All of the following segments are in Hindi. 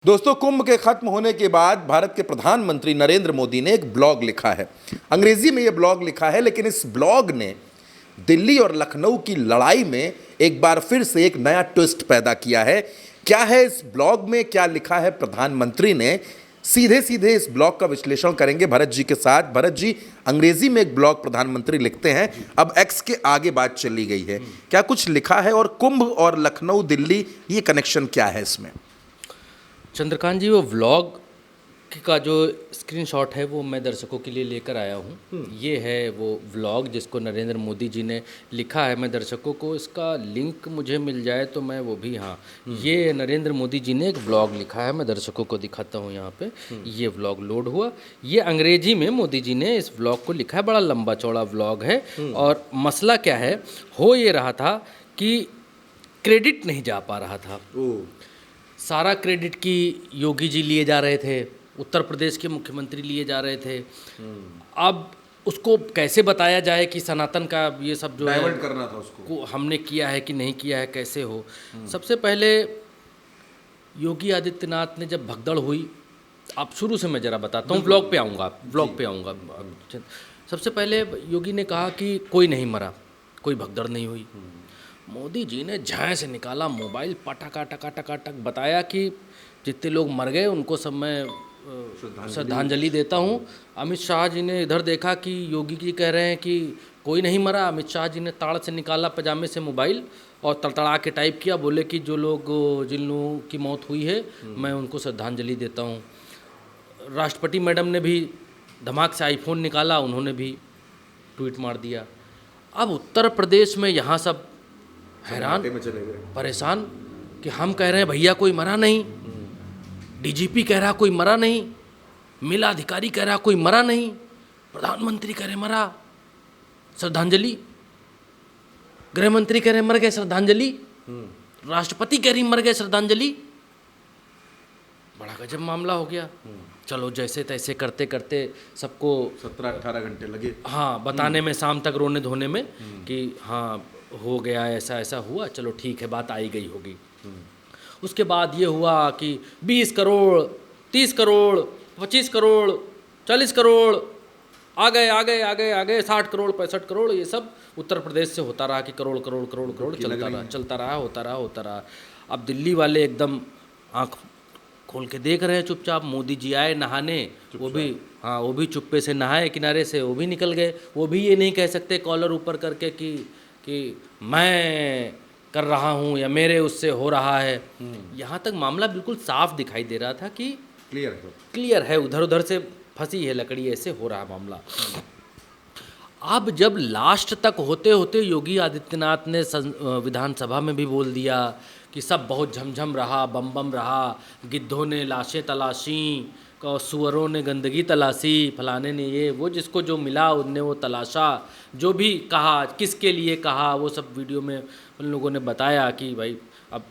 दोस्तों, कुंभ के खत्म होने के बाद भारत के प्रधानमंत्री नरेंद्र मोदी ने एक ब्लॉग लिखा है। अंग्रेजी में यह ब्लॉग लिखा है, लेकिन इस ब्लॉग ने दिल्ली और लखनऊ की लड़ाई में एक बार फिर से एक नया ट्विस्ट पैदा किया है। क्या है इस ब्लॉग में, क्या लिखा है प्रधानमंत्री ने, सीधे सीधे इस ब्लॉग का विश्लेषण करेंगे भरत जी के साथ। भरत जी, अंग्रेजी में एक ब्लॉग प्रधानमंत्री लिखते हैं, अब एक्स के आगे बात चली गई है, क्या कुछ लिखा है? और कुंभ और लखनऊ दिल्ली, ये कनेक्शन क्या है इसमें? चंद्रकांत जी, वो व्लॉग का जो स्क्रीनशॉट है वो मैं दर्शकों के लिए लेकर आया हूँ। ये है वो व्लॉग जिसको नरेंद्र मोदी जी ने लिखा है। मैं दर्शकों को इसका लिंक मुझे मिल जाए तो मैं वो भी, हाँ, ये नरेंद्र मोदी जी ने एक व्लॉग लिखा है, मैं दर्शकों को दिखाता हूँ यहाँ पे। ये व्लॉग लोड हुआ, ये अंग्रेजी में मोदी जी ने इस व्लॉग को लिखा है, बड़ा लंबा चौड़ा व्लॉग है। और मसला क्या है, हो ये रहा था कि क्रेडिट नहीं जा पा रहा था। सारा क्रेडिट की योगी जी लिए जा रहे थे, उत्तर प्रदेश के मुख्यमंत्री लिए जा रहे थे। अब उसको कैसे बताया जाए कि सनातन का ये सब जो डाइवर्ट है करना था उसको, को हमने किया है कि नहीं किया है, कैसे हो। सबसे पहले योगी आदित्यनाथ ने जब भगदड़ हुई, आप शुरू से मैं ज़रा बताता हूँ, ब्लॉग पे आऊँगा। सबसे पहले योगी ने कहा कि कोई नहीं मरा, कोई भगदड़ नहीं हुई। मोदी जी ने झांय से निकाला मोबाइल, पटाखा टका टका टक बताया कि जितने लोग मर गए उनको सब मैं श्रद्धांजलि देता हूँ। अमित शाह जी ने इधर देखा कि योगी जी कह रहे हैं कि कोई नहीं मरा। अमित शाह जी ने ताड़ से निकाला पजामे से मोबाइल और तड़तड़ा के टाइप किया, बोले कि जो लोग, जिन लोगों की मौत हुई है मैं उनको श्रद्धांजलि देता हूँ। राष्ट्रपति मैडम ने भी धमाक से आईफोन निकाला, उन्होंने भी ट्वीट मार दिया। अब उत्तर प्रदेश में यहाँ सब हैरान, परेशान कि हम कह रहे हैं भैया कोई मरा नहीं, डीजीपी कह रहा कोई मरा नहीं, मेला अधिकारी कह रहा कोई मरा नहीं, प्रधानमंत्री कह रहे मरा, श्रद्धांजलि, गृह मंत्री कह रहे मर गए श्रद्धांजलि, राष्ट्रपति कह रही मर गए श्रद्धांजलि। बड़ा गजब मामला हो गया। चलो जैसे तैसे करते करते सबको 17-18 घंटे लगे, हाँ, बताने में, शाम तक रोने धोने में कि हाँ हो गया, ऐसा ऐसा हुआ, चलो ठीक है, बात आई गई होगी। उसके बाद ये हुआ कि 20 करोड़, 30 करोड़, 25 करोड़, 40 करोड़, आ गए 60 करोड़, 65 करोड़, ये सब उत्तर प्रदेश से होता रहा कि करोड़ करोड़ करोड़ करोड़ चलता रहा, होता रहा। अब दिल्ली वाले एकदम आँख खोल के देख रहे हैं चुपचाप। मोदी जी आए नहाने, वो भी, हाँ, वो भी चुप्पे से नहाए किनारे से, वो भी निकल गए। वो भी ये नहीं कह सकते कॉलर ऊपर करके कि मैं कर रहा हूँ या मेरे उससे हो रहा है। यहाँ तक मामला बिल्कुल साफ दिखाई दे रहा था कि क्लियर है, उधर उधर से फंसी है लकड़ी, ऐसे हो रहा मामला। अब जब लास्ट तक होते होते योगी आदित्यनाथ ने विधानसभा में भी बोल दिया कि सब बहुत झमझम रहा, बम बम रहा, गिद्धों ने लाशें तलाशी, सुअरों ने गंदगी तलाशी, फलाने ने ये वो, जिसको जो मिला उनने वो तलाशा, जो भी कहा, किसके लिए कहा, वो सब वीडियो में उन लोगों ने बताया कि भाई, अब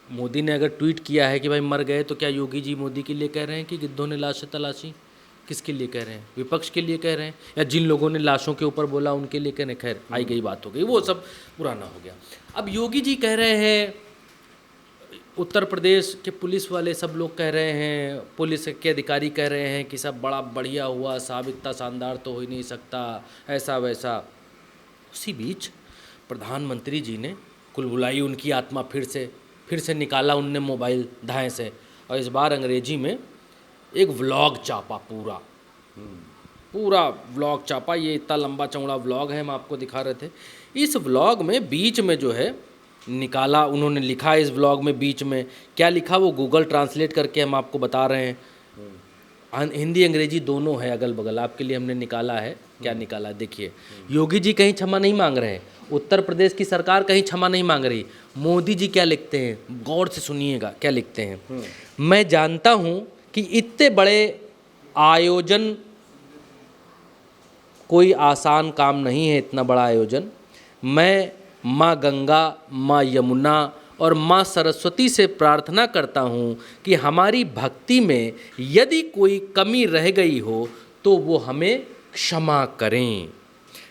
मोदी ने अगर ट्वीट किया है कि भाई मर गए, तो क्या योगी जी मोदी के लिए कह रहे हैं कि गिद्धों ने लाशें तलाशी? किसके लिए कह रहे हैं? विपक्ष के लिए कह रहे हैं या जिन लोगों ने लाशों के ऊपर बोला उनके लिए कह रहे हैं? खैर, आई गई बात हो गई, वो सब पुराना हो गया। अब योगी जी कह रहे हैं, उत्तर प्रदेश के पुलिस वाले सब लोग कह रहे हैं, पुलिस के अधिकारी कह रहे हैं कि सब बड़ा बढ़िया हुआ, साहब इतना शानदार तो हो ही नहीं सकता, ऐसा वैसा। उसी बीच प्रधानमंत्री जी ने कुल बुलाई उनकी आत्मा, फिर से निकाला उनने मोबाइल धाएँ से, और इस बार अंग्रेजी में एक व्लॉग चापा, पूरा व्लॉग चापा। ये इतना लंबा चौड़ा व्लॉग है, हम आपको दिखा रहे थे। इस व्लॉग में बीच में जो है निकाला, उन्होंने लिखा इस व्लॉग में बीच में क्या लिखा वो गूगल ट्रांसलेट करके हम आपको बता रहे हैं। हिंदी अंग्रेजी दोनों है अगल बगल, आपके लिए हमने निकाला है। क्या निकाला देखिए। योगी जी कहीं क्षमा नहीं मांग रहे हैं, उत्तर प्रदेश की सरकार कहीं क्षमा नहीं मांग रही। मोदी जी क्या लिखते हैं, गौर से सुनिएगा क्या लिखते हैं। मैं जानता हूँ कि इतने बड़े आयोजन कोई आसान काम नहीं है, इतना बड़ा आयोजन। मैं माँ गंगा, माँ यमुना और माँ सरस्वती से प्रार्थना करता हूँ कि हमारी भक्ति में यदि कोई कमी रह गई हो तो वो हमें क्षमा करें।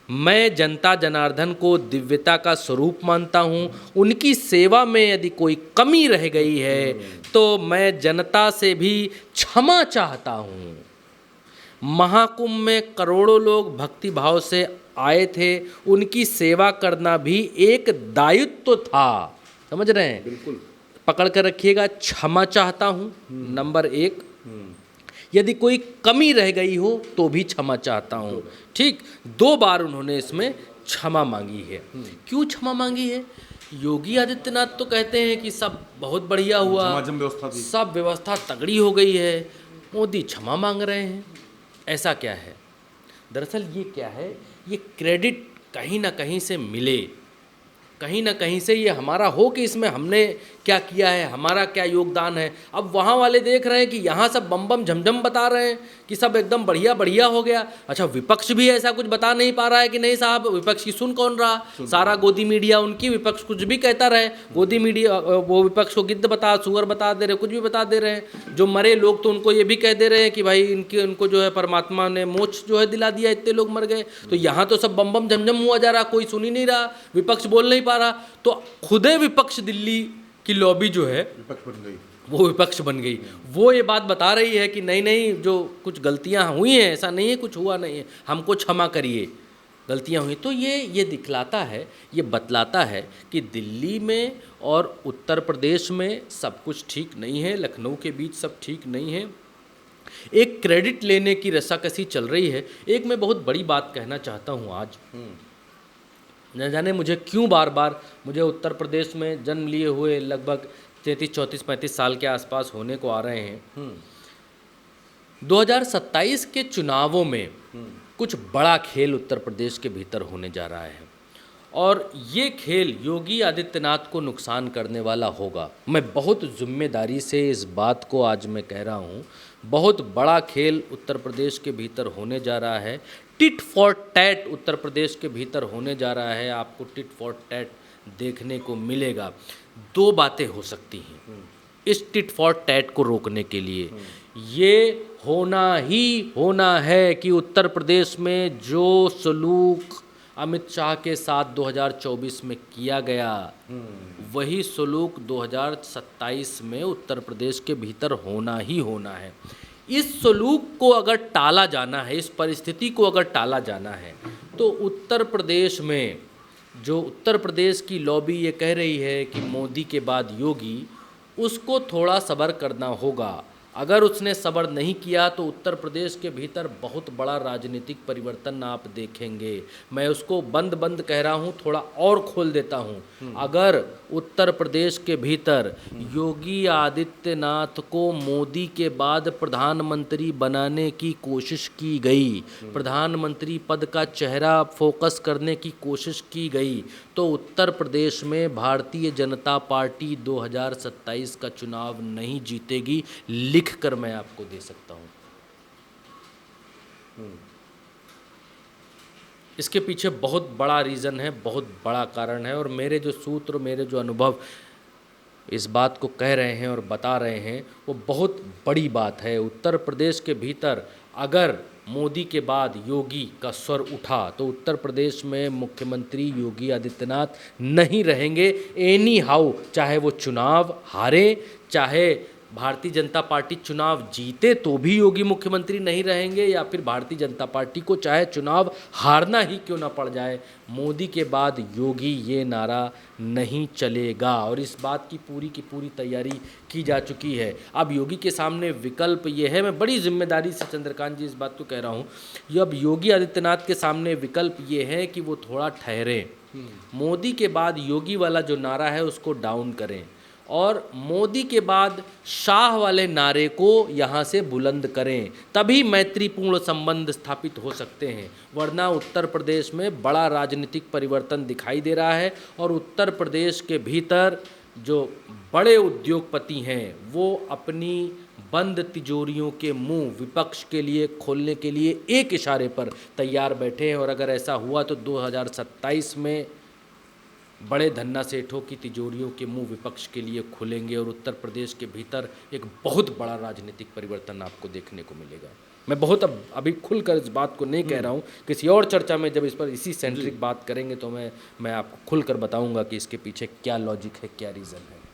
मैं जनता जनार्दन को दिव्यता का स्वरूप मानता हूँ। उनकी सेवा में यदि कोई कमी रह गई है तो मैं जनता से भी क्षमा चाहता हूँ। महाकुंभ में करोड़ों लोग भक्ति भाव से आए थे, उनकी सेवा करना भी एक दायित्व था। समझ रहे हैं? बिल्कुल पकड़ कर रखिएगा, क्षमा चाहता हूँ नंबर 1। यदि कोई कमी रह गई हो तो भी क्षमा चाहता हूँ। ठीक, 2 बार उन्होंने इसमें क्षमा मांगी है। क्यों क्षमा मांगी है? योगी आदित्यनाथ तो कहते हैं कि सब बहुत बढ़िया हुआ, झमाझम व्यवस्था थी, सब व्यवस्था तगड़ी हो गई है। मोदी क्षमा मांग रहे हैं, ऐसा क्या है? दरअसल ये क्या है, ये क्रेडिट कहीं ना कहीं से मिले, कहीं ना कहीं से ये हमारा हो कि इसमें हमने क्या किया है, हमारा क्या योगदान है। अब वहाँ वाले देख रहे हैं कि यहाँ सब बम बम झमझम बता रहे हैं कि सब एकदम बढ़िया बढ़िया हो गया। अच्छा, विपक्ष भी ऐसा कुछ बता नहीं पा रहा है कि नहीं साहब, विपक्ष की सुन कौन रहा? सारा गोदी मीडिया उनकी, विपक्ष कुछ भी कहता रहे, गोदी मीडिया वो विपक्ष को गिद्ध बता, सुअर बता दे रहे, कुछ भी बता दे रहे हैं। जो मरे लोग तो उनको ये भी कह दे रहे हैं कि भाई उनको जो है परमात्मा ने मोक्ष जो है दिला दिया, इतने लोग मर गए। तो यहाँ तो सब बम बम झमझम हुआ जा रहा, कोई सुन ही नहीं रहा, विपक्ष बोल नहीं पा रहा। तो खुदे विपक्ष दिल्ली की लॉबी जो है विपक्ष बन गई, वो विपक्ष बन गई। वो ये बात बता रही है कि नहीं नहीं, जो कुछ गलतियां हुई हैं, ऐसा नहीं है कुछ हुआ नहीं है, हमको क्षमा करिए, गलतियां हुई। तो ये दिखलाता है, ये बतलाता है कि दिल्ली में और उत्तर प्रदेश में सब कुछ ठीक नहीं है, लखनऊ के बीच सब ठीक नहीं है। एक क्रेडिट लेने की रस्साकसी चल रही है। एक मैं बहुत बड़ी बात कहना चाहता हूँ आज, न जाने मुझे क्यों बार बार मुझे उत्तर प्रदेश में जन्म लिए हुए लगभग 33, 34, 35 साल के आसपास होने को आ रहे हैं। 2027 के चुनावों में कुछ बड़ा खेल उत्तर प्रदेश के भीतर होने जा रहा है और ये खेल योगी आदित्यनाथ को नुकसान करने वाला होगा। मैं बहुत जिम्मेदारी से इस बात को आज मैं कह रहा हूँ। बहुत बड़ा खेल उत्तर प्रदेश के भीतर होने जा रहा है। Tit for tat Uttar Pradesh के भीतर होने जा रहा है। आपको टिट फॉर टैट देखने को मिलेगा। 2 बातें हो सकती हैं इस टिट फॉर टैट को रोकने के लिए। ये होना ही होना है कि उत्तर प्रदेश में जो सलूक अमित शाह के साथ 2024 में किया गया, वही सलूक 2027 में उत्तर प्रदेश के भीतर होना ही होना है। इस सलूक को अगर टाला जाना है, इस परिस्थिति को अगर टाला जाना है, तो उत्तर प्रदेश में जो उत्तर प्रदेश की लॉबी ये कह रही है कि मोदी के बाद योगी, उसको थोड़ा सब्र करना होगा। अगर उसने सब्र नहीं किया तो उत्तर प्रदेश के भीतर बहुत बड़ा राजनीतिक परिवर्तन आप देखेंगे। मैं उसको बंद बंद कह रहा हूँ, थोड़ा और खोल देता हूँ। अगर उत्तर प्रदेश के भीतर योगी आदित्यनाथ को मोदी के बाद प्रधानमंत्री बनाने की कोशिश की गई, प्रधानमंत्री पद का चेहरा फोकस करने की कोशिश की गई, तो उत्तर प्रदेश में भारतीय जनता पार्टी 2027 का चुनाव नहीं जीतेगी। लिख कर मैं आपको दे सकता हूं। इसके पीछे बहुत बड़ा रीज़न है, बहुत बड़ा कारण है। और मेरे जो सूत्र, मेरे जो अनुभव इस बात को कह रहे हैं और बता रहे हैं, वो बहुत बड़ी बात है। उत्तर प्रदेश के भीतर अगर मोदी के बाद योगी का स्वर उठा तो उत्तर प्रदेश में मुख्यमंत्री योगी आदित्यनाथ नहीं रहेंगे एनी हाउ। चाहे वो चुनाव हारे, चाहे भारतीय जनता पार्टी चुनाव जीते, तो भी योगी मुख्यमंत्री नहीं रहेंगे, या फिर भारतीय जनता पार्टी को चाहे चुनाव हारना ही क्यों ना पड़ जाए, मोदी के बाद योगी, ये नारा नहीं चलेगा। और इस बात की पूरी तैयारी की जा चुकी है। अब योगी के सामने विकल्प ये है, मैं बड़ी जिम्मेदारी से चंद्रकांत जी इस बात को कह रहा हूँ, ये अब योगी आदित्यनाथ के सामने विकल्प ये है कि वो थोड़ा ठहरें, मोदी के बाद योगी वाला जो नारा है उसको डाउन करें और मोदी के बाद शाह वाले नारे को यहाँ से बुलंद करें, तभी मैत्रीपूर्ण संबंध स्थापित हो सकते हैं। वरना उत्तर प्रदेश में बड़ा राजनीतिक परिवर्तन दिखाई दे रहा है और उत्तर प्रदेश के भीतर जो बड़े उद्योगपति हैं वो अपनी बंद तिजोरियों के मुंह विपक्ष के लिए खोलने के लिए एक इशारे पर तैयार बैठे हैं। और अगर ऐसा हुआ तो 2027 में बड़े धन्ना सेठों की तिजोरियों के मुंह विपक्ष के लिए खुलेंगे और उत्तर प्रदेश के भीतर एक बहुत बड़ा राजनीतिक परिवर्तन आपको देखने को मिलेगा। मैं बहुत अभी खुलकर इस बात को नहीं कह रहा हूँ, किसी और चर्चा में जब इस पर इसी सेंट्रिक बात करेंगे तो मैं आपको खुलकर बताऊंगा कि इसके पीछे क्या लॉजिक है, क्या रीज़न है।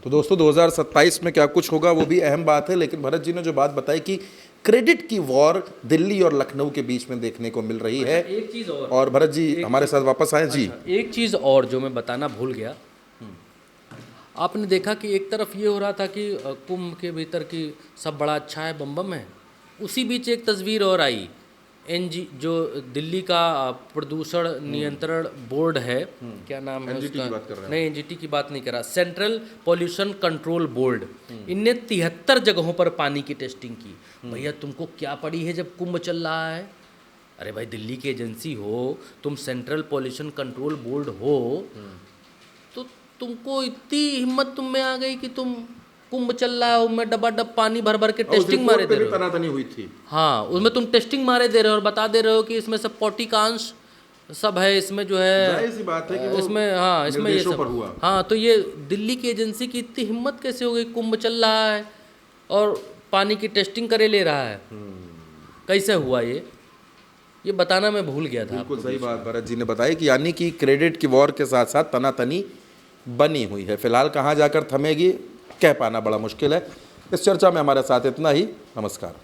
तो दोस्तों 2027 में क्या कुछ होगा वो भी अहम बात है, लेकिन भरत जी ने जो बात बताई कि क्रेडिट की वॉर दिल्ली और लखनऊ के बीच में देखने को मिल रही है। एक चीज़ और भरत जी हमारे साथ वापस आए जी। एक चीज़ और जो मैं बताना भूल गया, आपने देखा कि एक तरफ ये हो रहा था कि कुंभ के भीतर की सब बड़ा अच्छा है, बम बम है, उसी बीच एक तस्वीर और आई, जो दिल्ली का प्रदूषण नियंत्रण बोर्ड है, क्या नाम है NGT उसका? की बात कर रहे हैं? नहीं, एनजीटी की बात नहीं कर रहा, सेंट्रल पॉल्यूशन कंट्रोल बोर्ड, इनने 73 जगहों पर पानी की टेस्टिंग की। भैया तुमको क्या पड़ी है जब कुंभ चल रहा है? अरे भाई दिल्ली की एजेंसी हो, तुम सेंट्रल पॉल्यूशन कंट्रोल बोर्ड हो, तो तुमको इतनी हिम्मत तुम में आ गई कि तुम कुंभ चल रहा है उसमें डबा डब पानी भर भर के टेस्टिंग मारे दे रहे हो। तनातनी हुई थी। हाँ, उसमें तुम टेस्टिंग मारे दे रहे हो और बता दे रहे हो कि इसमें सब पॉटी का अंश सब है, इसमें जो है जाहिर सी बात है कि वो इसमें, हाँ इसमें ये निर्देशों सब पर हुआ। हाँ, तो ये दिल्ली की एजेंसी की इतनी हिम्मत कैसे हो गई? कुंभ चल रहा है और पानी की टेस्टिंग करे ले रहा है, कैसे हुआ ये बताना मैं भूल गया था। बिल्कुल सही बात भरत जी ने बताई कि यानी कि क्रेडिट की वॉर के साथ साथ तनातनी बनी हुई है। फिलहाल कहाँ जाकर थमेगी कह पाना बड़ा मुश्किल है। इस चर्चा में हमारे साथ इतना ही। नमस्कार।